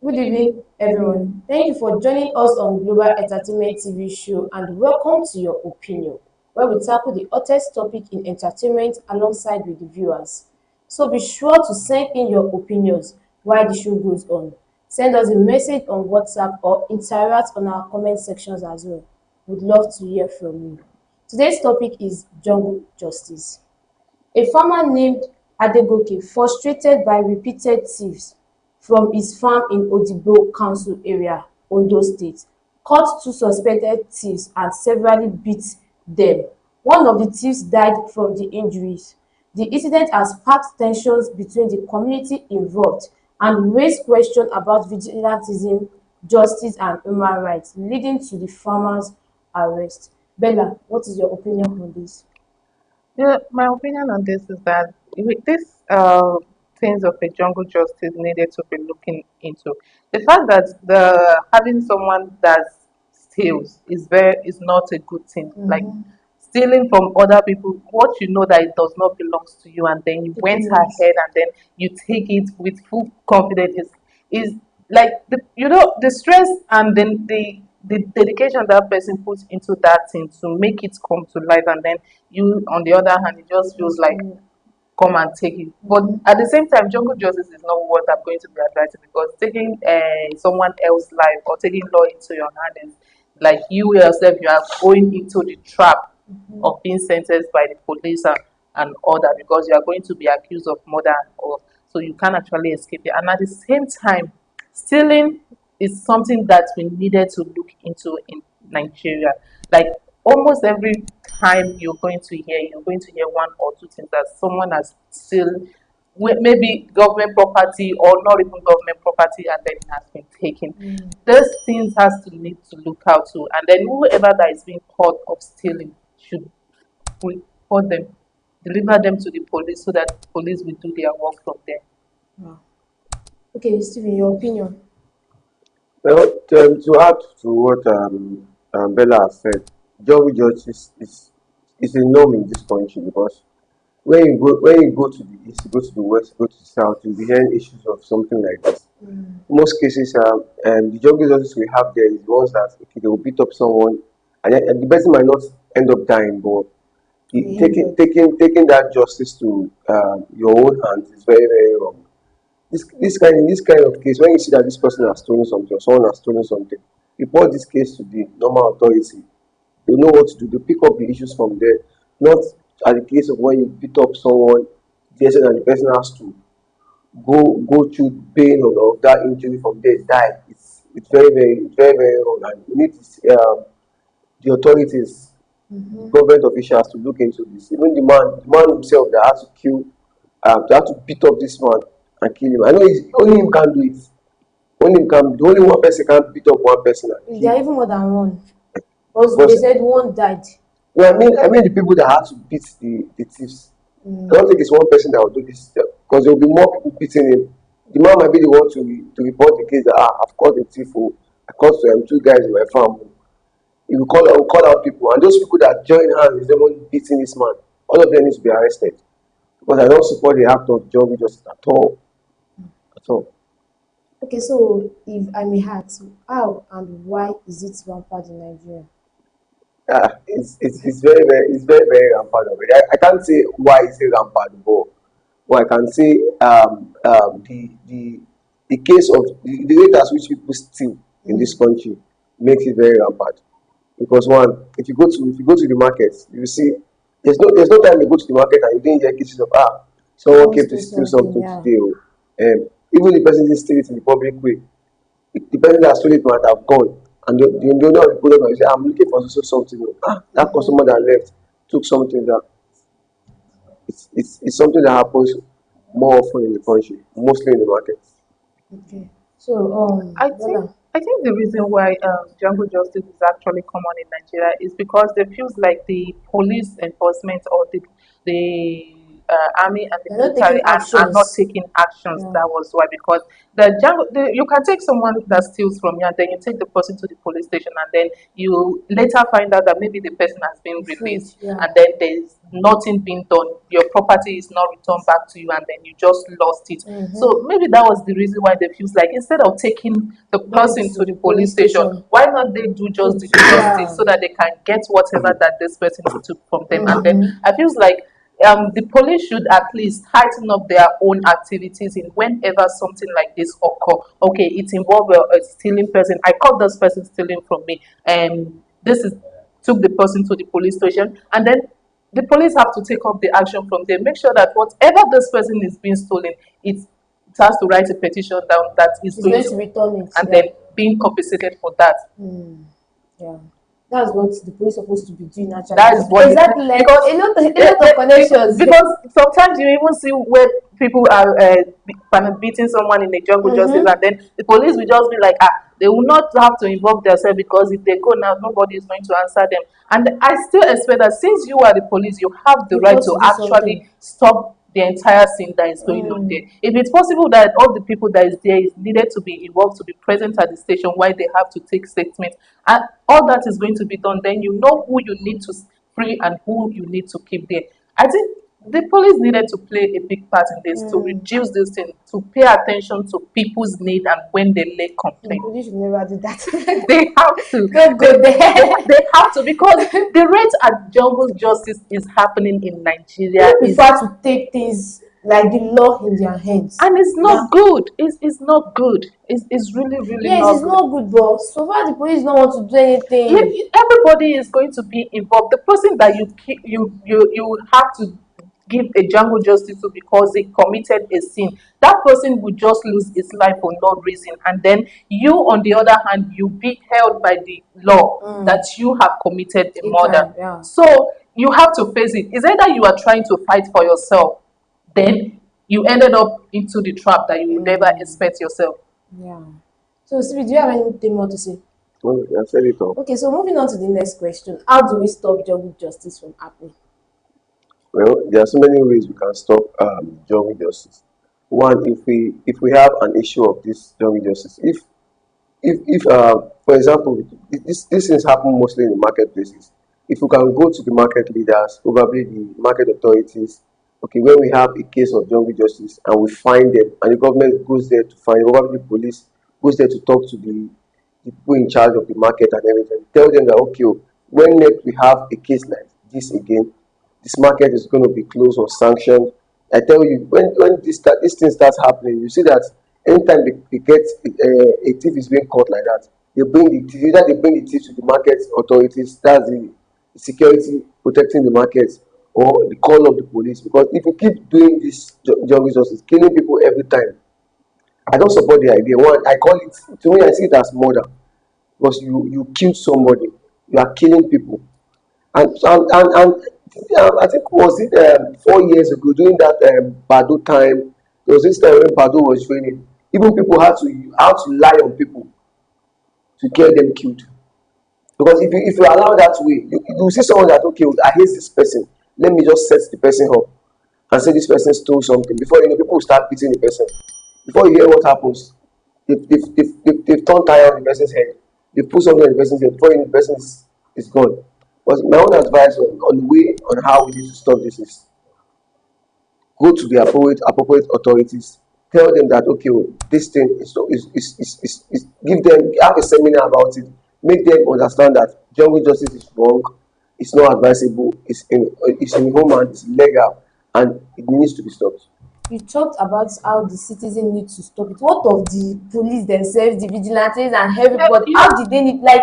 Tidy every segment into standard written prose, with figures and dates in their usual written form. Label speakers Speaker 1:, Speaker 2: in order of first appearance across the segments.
Speaker 1: Good evening, everyone. Thank you for joining us on Global Entertainment TV show and welcome to your opinion, where we tackle the hottest topic in entertainment alongside with the viewers. So be sure to send in your opinions while the show goes on. Send us a message on WhatsApp or interact on our comment sections as well. We'd love to hear from you. Today's topic is jungle justice. A farmer named Adegoke, frustrated by repeated thieves from his farm in Odigbo Council area, Ondo State, caught two suspected thieves and severely beat them. One of the thieves died from the injuries. The incident has sparked tensions between the community involved and raised questions about vigilantism, justice and human rights, leading to the farmer's arrest. Bella, what is your opinion on this?
Speaker 2: Yeah, my opinion on this is that with this things of a jungle justice needed to be looking into. The fact that the having someone that steals is not a good thing. Like
Speaker 1: Mhm.
Speaker 2: stealing from other people, what you know that it does not belongs to you, and then you went
Speaker 1: Yes.
Speaker 2: ahead and then you take it with full confidence is like the stress and then the dedication that person puts into that thing to make it come to life, and then you on the other hand it just feels like come and take it. But
Speaker 1: Mhm.
Speaker 2: at the same time, jungle justice is not what I'm going to be advising, because taking someone else's life or taking law into your hand is like you yourself, you are going into the trap of being sentenced by the police and order, because you are going to be accused of murder, or so you can't actually escape it. And at the same time, stealing is something that we needed to look into in Nigeria. Like almost every time you're going to hear one or two things that someone has still maybe government property or not even government property, and then it has been taken. Those things has to need to look out to, and then whoever that is being caught of stealing should report them, deliver them to the police so that police will do their work from there.
Speaker 1: Wow. Okay, Stephen, your opinion.
Speaker 3: Well, to add to what Bella has said, jungle justice is a norm in this country because when you go to the east, you go to the west, you go to the south, you'll be hearing issues of something like this. Most cases, the jungle justice we have there is the ones that okay, they will beat up someone, and the person might not end up dying, but
Speaker 1: The
Speaker 3: taking
Speaker 1: injured.
Speaker 3: taking that justice to your own hands is very very wrong. This kind of case, when you see that this person has stolen something or someone has stolen something, report this case to the normal authority. They know what to do. They pick up the issues from there. Not at the case of when you beat up someone, yes, and the person has to go through the pain of that injury from there, die. It's very wrong, and we need the authorities, government officials to look into this. Even the man himself that has to kill, to have to beat up this man and kill him. I know only him can do it. Only one person can beat up one person and
Speaker 1: There
Speaker 3: kill
Speaker 1: are
Speaker 3: him.
Speaker 1: even more than one. Because they
Speaker 3: Because
Speaker 1: said one died.
Speaker 3: no, I mean the people that had to beat the thieves. I don't think it's one person that will do this because there will be more people beating him. The man might be the one to report the case that I've caught the thief. Oh, I caught two guys in my farm. Oh. He will call out people, and those people that join hands with them beating this man, all of them need to be arrested. Because I don't support the act of jungle justice at all. At all.
Speaker 1: Okay, so if I may ask, how and why is it rampant in Nigeria?
Speaker 3: It's very rampant already. I can't say why it's rampant, but what I can say the case of the rate at which people steal in this country makes it very rampant. Because one, if you go to the market, you see there's no time you go to the market and you didn't hear cases of someone
Speaker 1: Someone
Speaker 3: came to
Speaker 1: stole
Speaker 3: steal
Speaker 1: something,
Speaker 3: something
Speaker 1: yeah.
Speaker 3: today. Oh, even the person didn't steal it in the public way. The person that stole it might have gone, and the owner of the product might say, "I'm looking for something. Oh, that customer that left took something that it's something that happens more often in the country, mostly in the market."
Speaker 1: Okay. So,
Speaker 2: I think
Speaker 1: Bella.
Speaker 2: I think the reason why jungle justice is actually common in Nigeria is because they feels like the police enforcement or the army and the
Speaker 1: They're not taking
Speaker 2: military are not
Speaker 1: actions.
Speaker 2: taking actions.
Speaker 1: Yeah.
Speaker 2: That was why, because you can take someone that steals from you and then you take the person to the police station, and then you later find out that maybe the person has been
Speaker 1: Be freed.
Speaker 2: released,
Speaker 1: Yeah.
Speaker 2: and then there's nothing being done. Your property is not returned back to you, and then you just lost it. So maybe that was the reason why they feels like instead of taking the
Speaker 1: Maybe
Speaker 2: person
Speaker 1: to
Speaker 2: to the
Speaker 1: the
Speaker 2: police
Speaker 1: police
Speaker 2: station,
Speaker 1: station.
Speaker 2: why not they do just the justice
Speaker 1: Yeah.
Speaker 2: so that they can get whatever that this person took from them? And then
Speaker 1: Mm-hmm.
Speaker 2: I feels like the police should at least tighten up their own activities in whenever something like this occur. Okay, it involved a stealing person. I caught this person stealing from me, and this is took the person to the police station, and then the police have to take up the action from there. Make sure that whatever this person is being stolen, it has to write a petition down that is
Speaker 1: He's
Speaker 2: going
Speaker 1: going
Speaker 2: to,
Speaker 1: to return it.
Speaker 2: and
Speaker 1: Yeah.
Speaker 2: then being compensated for that.
Speaker 1: Yeah. That's what the police supposed to be doing actually.
Speaker 2: That is what
Speaker 1: Exactly, like
Speaker 2: because
Speaker 1: a lot of connections.
Speaker 2: because sometimes you even see where people are kind of beating someone in a jungle justice, and then the police will just be like, they will not have to involve themselves because if they go now, nobody is going to answer them. And I still expect that since you are the police, you have the
Speaker 1: You've
Speaker 2: right
Speaker 1: got
Speaker 2: to
Speaker 1: to do something.
Speaker 2: actually stop the entire scene that is going on there. If it's possible that all the people that is there is needed to be involved to be present at the station while they have to take statements, and all that is going to be done, then you know who you need to free and who you need to keep there. I think the police needed to play a big part in this to reduce this thing, to pay attention to people's need and when they lay
Speaker 1: The
Speaker 2: complaint.
Speaker 1: police should never do that.
Speaker 2: They have to.
Speaker 1: Don't go there.
Speaker 2: They have to because the rate at jungle justice is happening in Nigeria
Speaker 1: People
Speaker 2: is,
Speaker 1: prefer to take things like the law in their hands.
Speaker 2: and it's
Speaker 1: Yeah.
Speaker 2: not good. It's not good. It's really, really
Speaker 1: Yes,
Speaker 2: not
Speaker 1: it's
Speaker 2: good.
Speaker 1: not good, but so far the police don't want to do anything.
Speaker 2: Everybody is going to be involved. The person that you have to give a jungle justice to because they committed a sin, that person will just lose his life for no reason, and then you, on the other hand, you be held by the law that you have committed a
Speaker 1: A
Speaker 2: murder.
Speaker 1: crime, yeah.
Speaker 2: So you have to face it. It's either you are trying to fight for yourself, then you ended up into the trap that you would never expect yourself.
Speaker 1: Yeah. So, Sibi, do you have anything more to say?
Speaker 3: Well, I said it all.
Speaker 1: Okay, so moving on to the next question. How do we stop jungle justice from happening?
Speaker 3: Well, there are so many ways we can stop jungle justice. One, if we have an issue of this jungle justice, if for example, these things happen mostly in the marketplaces. If we can go to the market leaders, probably the market authorities, okay, when we have a case of jungle justice and we find them, and the government goes there to find, probably the police goes there to talk to the people in charge of the market and everything, tell them that okay, when next we have a case like this again, this market is going to be closed or sanctioned. I tell you, when this thing starts happening, you see that anytime they get a thief is being caught like that, they bring the thief, either they bring the thief to the market authorities, that's the security protecting the markets, or the call of the police. Because if you keep doing this jungle justice, killing people every time, I don't support the idea. One, I call it, to me, I see it as murder because you killed somebody, you are killing people. And I think was it 4 years ago during that Badu time, there was this time when Badu was training. Even people had to lie on people to get them killed. Because if you allow that way, you see someone that okay, I hate this person. Let me just set the person up and say this person stole something. Before you know, people will start beating the person. Before you hear what happens, they've turned tire on the person's head. They put something on the person's head. Before you know, the person is gone. But my own advice on the way on how we need to stop this is go to the appropriate authorities, tell them that okay, this thing is give them have a seminar about it, make them understand that jungle justice is wrong, it's not advisable, it's inhuman, it's illegal, and it needs to be stopped.
Speaker 1: You talked about how the citizen need to stop it. What of the police themselves, the vigilantes, and everybody? How did they need, like,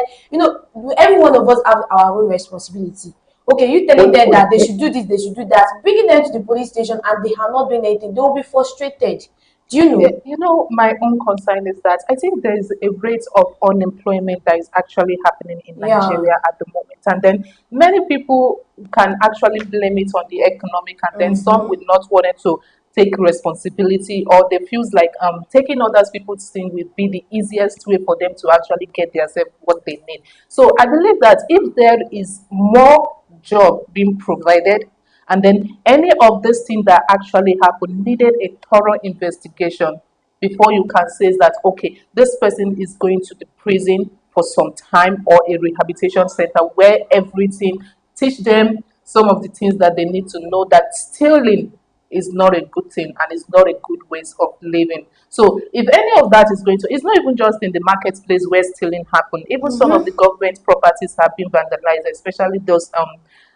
Speaker 1: every one of us have our own responsibility. Okay, you telling them that they should do this, they should do that, bringing them to the police station and they are not doing anything, they will be frustrated. Do you know?
Speaker 2: My own concern is that I think there is a rate of unemployment that is actually happening in
Speaker 1: Yeah.
Speaker 2: Nigeria at the moment. And then many people can actually blame it on the economic, and then some will not want to take responsibility, or they feels like taking others people's thing will be the easiest way for them to actually get themselves what they need. So I believe that if there is more job being provided, and then any of these things that actually happened needed a thorough investigation before you can say that okay, this person is going to the prison for some time, or a rehabilitation center where everything teach them some of the things that they need to know, that stealing is not a good thing and it's not a good ways of living. So if any of that is going to, it's not even just in the marketplace where stealing happen. Even some of the government properties have been vandalized, especially those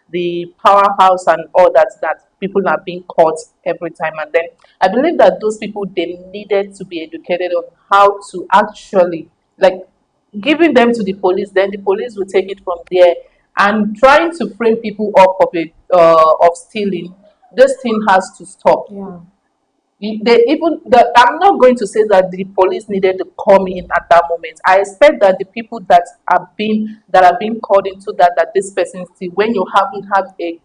Speaker 2: the powerhouse and all that people are being caught every time. And then I believe that those people, they needed to be educated on how to actually, like, giving them to the police, then the police will take it from there. And trying to frame people up of it of stealing, this thing has to stop.
Speaker 1: Yeah.
Speaker 2: I'm not going to say that the police needed to come in at that moment. I expect that the people that are being called into that this person still, when you haven't have a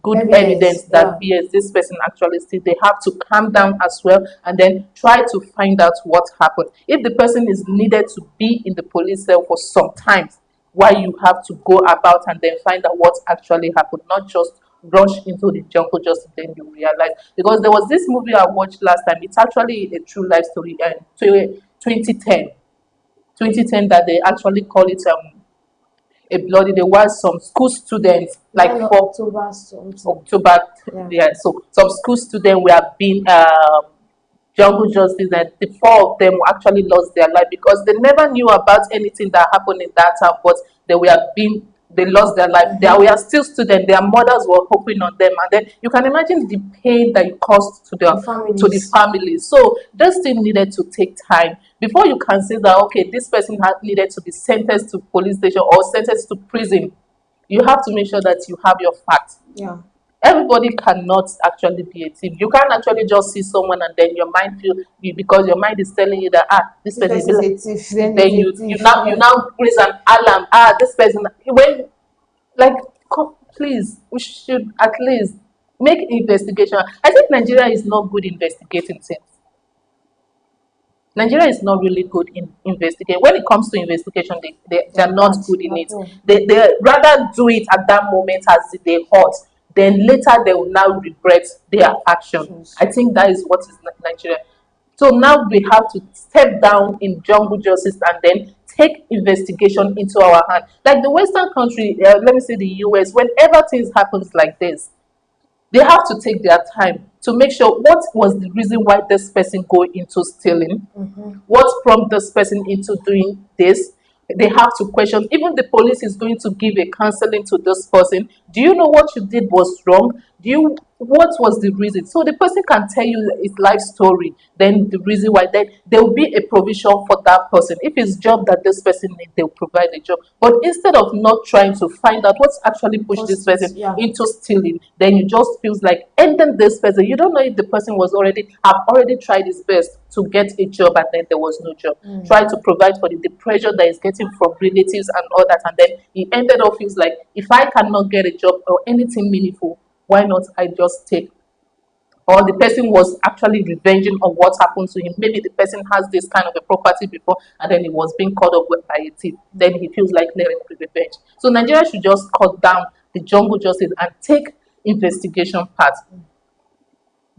Speaker 2: good evidence
Speaker 1: Evidence.
Speaker 2: that
Speaker 1: Yeah.
Speaker 2: yes, this person actually still, they have to calm down as well and then try to find out what happened. If the person is needed to be in the police cell for some time, why you have to go about and then find out what actually happened, not just rush into the jungle just then you realize. Because there was this movie I watched last time. It's actually a true life story, and 2010 that they actually call it a bloody. There was some school students,
Speaker 1: Is that
Speaker 2: like
Speaker 1: not
Speaker 2: four
Speaker 1: October something?
Speaker 2: October,
Speaker 1: Yeah.
Speaker 2: yeah. So some school students were being jungle justice, and the four of them actually lost their life because they never knew about anything that happened in that town, but they lost their life. They were still students. Their mothers were hoping on them, and then you can imagine the pain that it caused
Speaker 1: The
Speaker 2: to the
Speaker 1: families.
Speaker 2: families. So this thing needed to take time before you can say that okay, this person had needed to be sentenced to police station or sentenced to prison. You have to make sure that you have your facts.
Speaker 1: Yeah.
Speaker 2: Everybody cannot actually be a thief. You can't actually just see someone and then your mind feel you, because your mind is telling you that this
Speaker 1: This
Speaker 2: person
Speaker 1: person
Speaker 2: be
Speaker 1: is
Speaker 2: like,
Speaker 1: a thief, then
Speaker 2: then
Speaker 1: he's a
Speaker 2: you
Speaker 1: thief.
Speaker 2: now raise an alarm. This person, when, like, please, we should at least make investigation. I think Nigeria is not good investigating things. Nigeria is not really good in investigating. When it comes to investigation,
Speaker 1: They're
Speaker 2: they're not
Speaker 1: bad.
Speaker 2: good in
Speaker 1: They're
Speaker 2: it.
Speaker 1: poor.
Speaker 2: They rather do it at that moment as they hot, then later they will now regret their action.
Speaker 1: Yes.
Speaker 2: I think that is what is Nigeria. So now we have to step down in jungle justice and then take investigation into our hand. Like the Western country, let me say the US, whenever things happens like this, they have to take their time to make sure what was the reason why this person go into stealing, what prompted this person into doing this. They have to question. Even the police is going to give a counseling to this person. Do you know what you did was wrong? What was the reason? So the person can tell you his life story, then the reason why. Then there will be a provision for that person. If it's job that this person needs, they'll provide a job. But instead of not trying to find out what's actually pushed this
Speaker 1: Cost it.
Speaker 2: person
Speaker 1: Yeah.
Speaker 2: into stealing, then you just feels like ending this person. You don't know if the person have already tried his best to get a job and then there was no job. Try to provide for the pressure that is getting from relatives and all that, and then he ended up feels like if I cannot get a job or anything meaningful, why not I just take, or the person was actually revenging on what happened to him. Maybe the person has this kind of a property before and then he was being caught up with by a thief. Then he feels like letting revenge. So Nigeria should just cut down the jungle justice and take investigation part.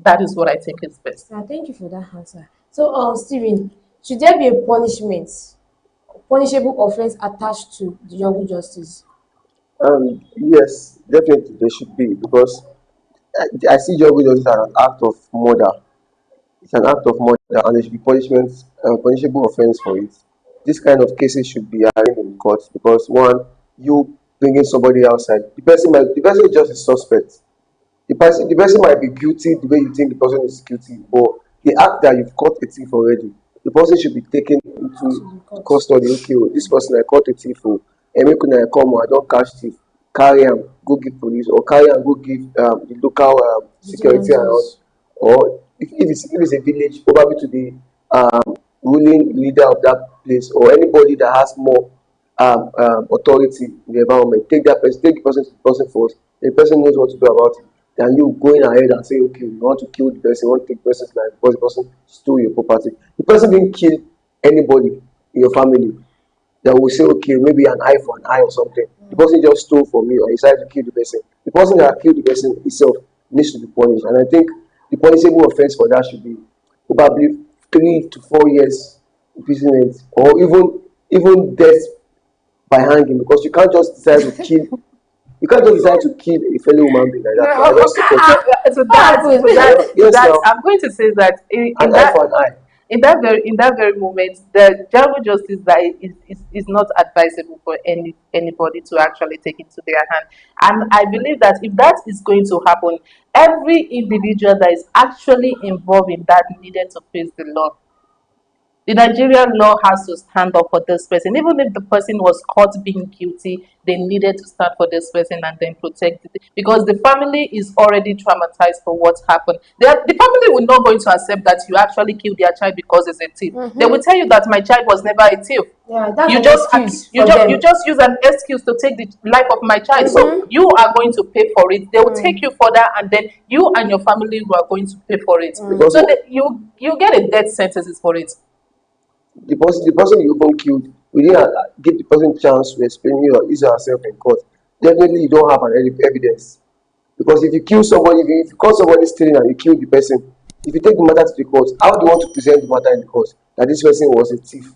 Speaker 2: That is what I think is best.
Speaker 1: Thank you for that answer. So, Stephen, should there be a punishable offense attached to the jungle justice?
Speaker 3: Yes, definitely there should be because I see jungle justice as an act of murder. It's an act of murder, and there should be punishable offense for it. This kind of cases should be arraigned in court because one, you bringing somebody outside, the person is just a suspect. The person might be guilty the way you think the person is guilty, but the act that you've caught a thief already, the person should be taken
Speaker 1: To
Speaker 3: into
Speaker 1: the court.
Speaker 3: custody. Okay, oh, this person I caught a thief, oh, and make una come, oh, I don't catch thief, carry am go give police or carry am go give the local security around,
Speaker 1: Vigilantes.
Speaker 3: or if it's a village, probably to the ruling leader of that place or anybody that has more authority in the environment. Take the person to the person first. The person knows what to do about it. Than you going ahead and say, okay, you want to kill the person, you want to take the person's life because the person stole your property. The person didn't kill anybody in your family that will say, okay, maybe an eye for an eye or something. The person just stole from you and decided to kill the person. The person that killed the person itself needs to be punished. And I think the punishable offense for that should be probably 3 to 4 years imprisonment or even death by hanging, because you can't just decide to kill You can't just decide to kill a fellow human being like that.
Speaker 1: No.
Speaker 3: I just support it.
Speaker 2: So
Speaker 1: What happened?
Speaker 3: Yes,
Speaker 2: that
Speaker 3: now,
Speaker 2: I'm going to say that
Speaker 3: an eye for an eye.
Speaker 2: in that very moment, the jungle justice that is not advisable for anybody to actually take into their hand. And I believe that if that is going to happen, every individual that is actually involved in that needed to face the law. The Nigerian law has to stand up for this person. Even if the person was caught being guilty, they needed to stand for this person and then protect it. Because the family is already traumatized for what happened. The family will not going to accept that you actually killed their child because it's a thief. They will tell you that my child was never a thief.
Speaker 1: Yeah, that's
Speaker 2: You
Speaker 1: an
Speaker 2: just
Speaker 1: excuse
Speaker 2: you
Speaker 1: for
Speaker 2: just you
Speaker 1: them.
Speaker 2: just use an excuse to take the life of my child. So you are going to pay for it. They will take you further, and then you and your family are going to pay for it.
Speaker 3: Because
Speaker 2: So you get a death sentences for it.
Speaker 3: the person you even killed, we didn't give the person chance to explain his or herself in court. Definitely, you don't have an evidence. Because if you kill somebody, if you caught somebody stealing and you kill the person, if you take the matter to the court, how do you want to present the matter in the court that this person was a thief?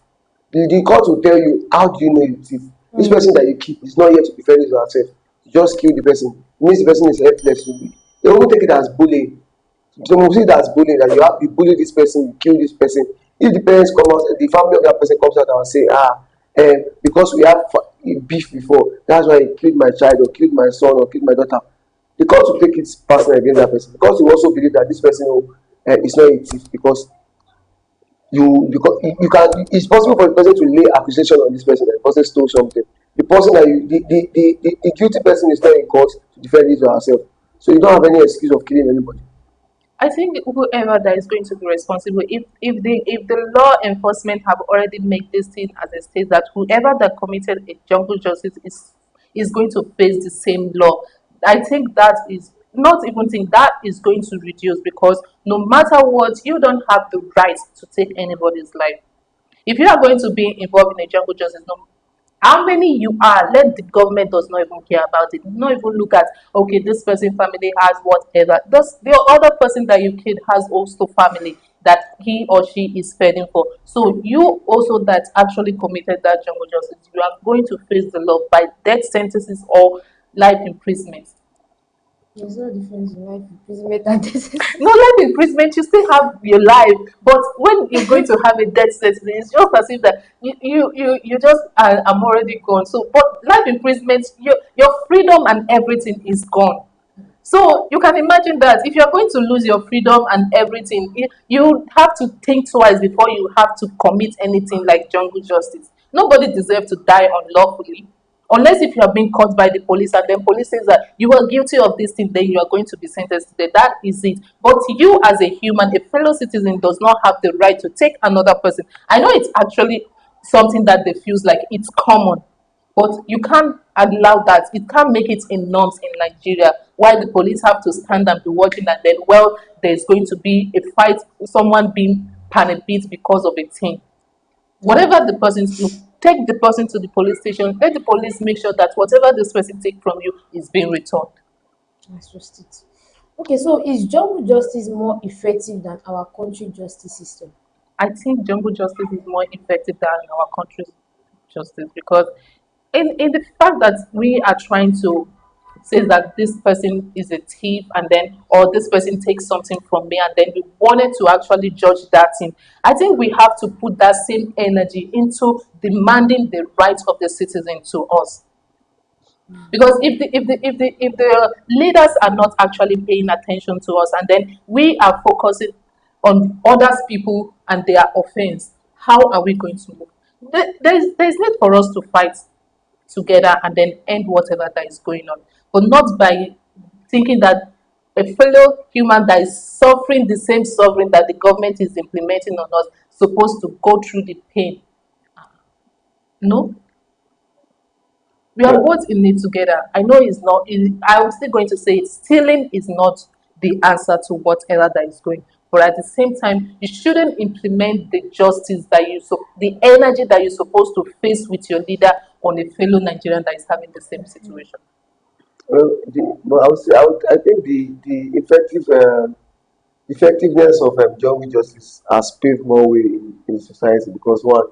Speaker 3: The court will tell you, how do you know you're a thief? This person that you keep is not here to defend his or herself. You just kill the person. It means the person is helpless. They will take it as bullying. So we see that as bullying, that you bully this person, you kill this person. If the parents come out, the family of that person comes out and say, because we have beef before, that's why he killed my child or killed my son or killed my daughter. The court will take it personal against that person because you also believe that this person is not a thief because you can, it's possible for the person to lay accusation on this person that the person stole something. The person that the guilty person is not in court to defend his or herself, so you don't have any excuse of killing anybody.
Speaker 2: I think whoever that is going to be responsible, if the law enforcement have already made this thing as a state that whoever that committed a jungle justice is going to face the same law, I think that is not even think that is going to reduce because no matter what, you don't have the right to take anybody's life. If you are going to be involved in a jungle justice, no, how many you are, let the government does not even care about it. Not even look at okay, this person family has whatever. Does the other person that you killed has also family that he or she is fending for. So you also that actually committed that jungle justice, you are going to face the law by death sentences or life imprisonment.
Speaker 1: There's no difference in life imprisonment and this.
Speaker 2: No, life imprisonment, you still have your life, but when you're going to have a death sentence, it's just as if that you just I'm already gone. So, but life imprisonment, your freedom and everything is gone. So you can imagine that if you're going to lose your freedom and everything, you have to think twice before you have to commit anything like jungle justice. Nobody deserves to die unlawfully. Unless if you have been caught by the police and then police says that you are guilty of this thing, then you are going to be sentenced to death. That is it. But you as a human, a fellow citizen does not have the right to take another person. I know it's actually something that they feels like it's common, but you can't allow that. It can't make it in norms in Nigeria. Why the police have to stand and be watching, and then well, there's going to be a fight, someone being panic beat because of a thing. Whatever the person do, take the person to the police station. Let the police make sure that whatever this person take from you is being returned.
Speaker 1: That's just it. Okay, so is jungle justice more effective than our country justice system?
Speaker 2: I think jungle justice is more effective than our country's justice because in the fact that we are trying to say that this person is a thief and then or this person takes something from me and then we wanted to actually judge that thing. I think we have to put that same energy into demanding the rights of the citizen to us. Because if the leaders are not actually paying attention to us and then we are focusing on others people and their offense, how are we going to move? There's need for us to fight together and then end whatever that is going on, but not by thinking that a fellow human that is suffering the same suffering that the government is implementing on us supposed to go through the pain. No, we are both in it together. I know it's not. I'm still going to say it. Stealing is not the answer to whatever that is going. But at the same time, you shouldn't implement the justice that the energy that you're supposed to face with your leader on a fellow Nigerian that is having the same situation.
Speaker 3: But I think the effectiveness of jungle justice has paved more way in society because one,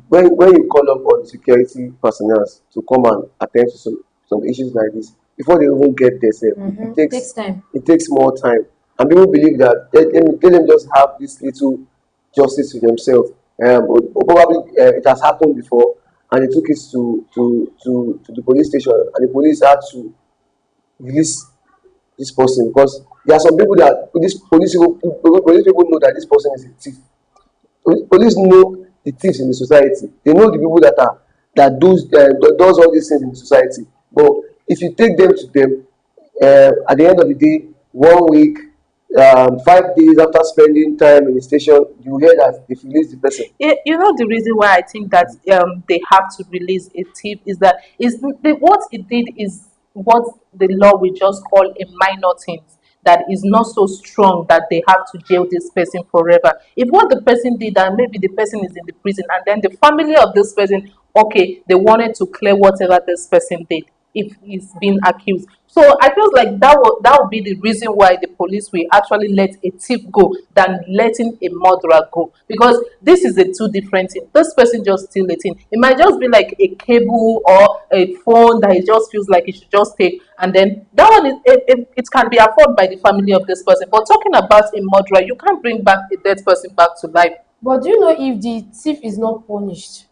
Speaker 3: when you call up on security personnel to come and attend to some issues like this before they even get there sef.
Speaker 1: Mm-hmm. Takes time.
Speaker 3: It takes more time, and people believe that let them just have this little justice to themselves. Or probably it has happened before, and they took it to the police station, and the police had to release this person because there are some people that police people know that this person is a thief. Police know the thieves in the society. They know the people that does all these things in the society. But if you take them to them, at the end of the day, 1 week, 5 days after spending time in the station, you hear that they've released the person.
Speaker 2: You know the reason why I think that they have to release a thief is that what it did is what the law will just call a minor thing that is not so strong that they have to jail this person forever. If what the person did and maybe the person is in the prison and then the family of this person, okay, they wanted to clear whatever this person did if he's being accused. So I feel like that would be the reason why the police will actually let a thief go than letting a murderer go, because this is a two different thing. This person just steal a thing. It might just be like a cable or a phone that it just feels like it should just take, and then that one it can be afforded by the family of this person. But talking about a murderer, you can't bring back a dead person back to life.
Speaker 1: But do you know if the thief is not punished,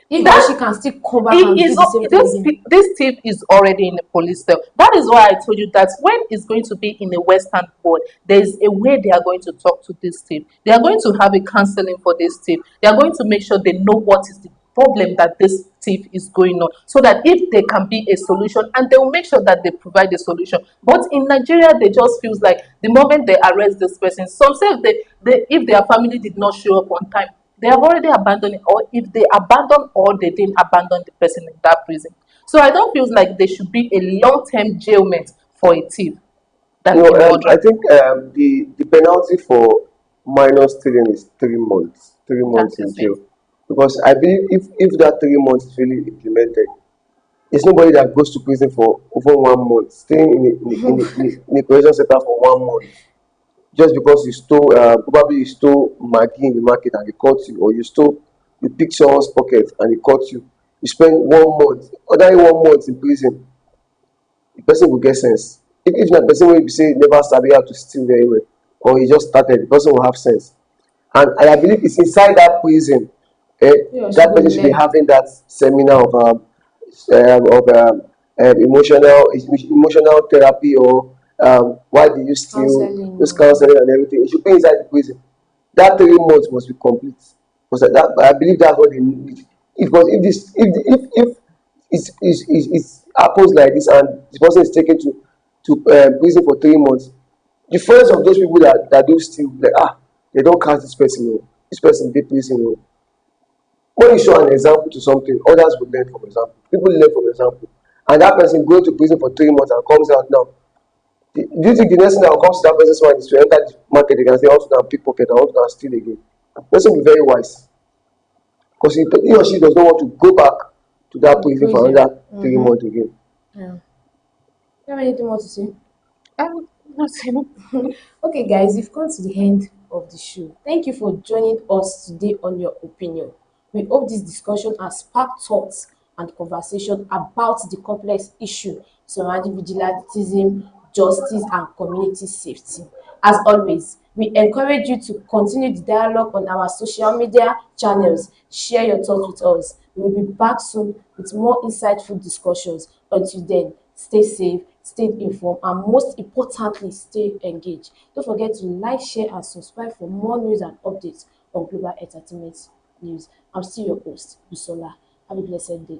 Speaker 1: if he or
Speaker 2: That
Speaker 1: she can still come back
Speaker 2: it
Speaker 1: and do
Speaker 2: is
Speaker 1: the same thing again?
Speaker 2: this thief is already in the police cell. That is why I told you that when it's going to be in a western board, there is a way they are going to talk to this thief. They are going to have a counseling for this thief. They are going to make sure they know what is the problem that this thief is going on, so that if there can be a solution, and they will make sure that they provide a solution. But in Nigeria, they just feels like the moment they arrest this person, some say they if their family did not show up on time, they have already abandoned it, or if they abandon or they didn't abandon the person in that prison. So I don't feel like there should be a long-term jailment for a thief than a
Speaker 3: I
Speaker 2: murderer.
Speaker 3: think the penalty for minor stealing is 3 months, 3 months
Speaker 2: That
Speaker 3: in
Speaker 2: is it.
Speaker 3: jail. Because I believe if that 3 months is really implemented, there's nobody that goes to prison for over 1 month, staying in a correction center for 1 month, just because you stole, probably you stole Maggi in the market and they caught you, or you picked someone's pocket and they caught you. You spend 1 month, other 1 month in prison, the person will get sense. If na person wey be say never sabi how to steal very well, or he just started, the person will have sense. And I believe it's inside that prison,
Speaker 1: Yeah, she
Speaker 3: that
Speaker 1: go
Speaker 3: person should be
Speaker 1: learn.
Speaker 3: having that seminar of emotional therapy, or why do you steal,
Speaker 1: Counseling
Speaker 3: those
Speaker 1: or
Speaker 3: counseling and everything. It should be inside the prison. That 3 months must be complete. Because I believe that's what they need. Because if this if it happens like this, and the person is taken to prison for 3 months, the friends of those people that do steal, like, they don't catch this person, oh, this person dey prison, oh. When you show an example to something, others will learn from example. People learn from example. And that person going to prison for 3 months and comes out now. Do you think the next thing that will come to that person's mind is to enter the market again and say, I want to go and pickpocket, I want to go and steal again? The person will be very wise. Because he or she does not want to go back to that
Speaker 1: the
Speaker 3: prison for
Speaker 1: prison.
Speaker 3: another 3 months again.
Speaker 1: Yeah. You have anything more to say?
Speaker 2: Nothing.
Speaker 1: Okay, guys, we've come to the end of the show. Thank you for joining us today on Your Opinion. We hope this discussion has sparked thoughts and conversation about the complex issue surrounding vigilantism, justice, and community safety. As always, we encourage you to continue the dialogue on our social media channels. Share your thoughts with us. We will be back soon with more insightful discussions. Until then, stay safe, stay informed, and most importantly, stay engaged. Don't forget to like, share, and subscribe for more news and updates on Global Entertainment News. I'm still your host, Busola. Have a blessed day.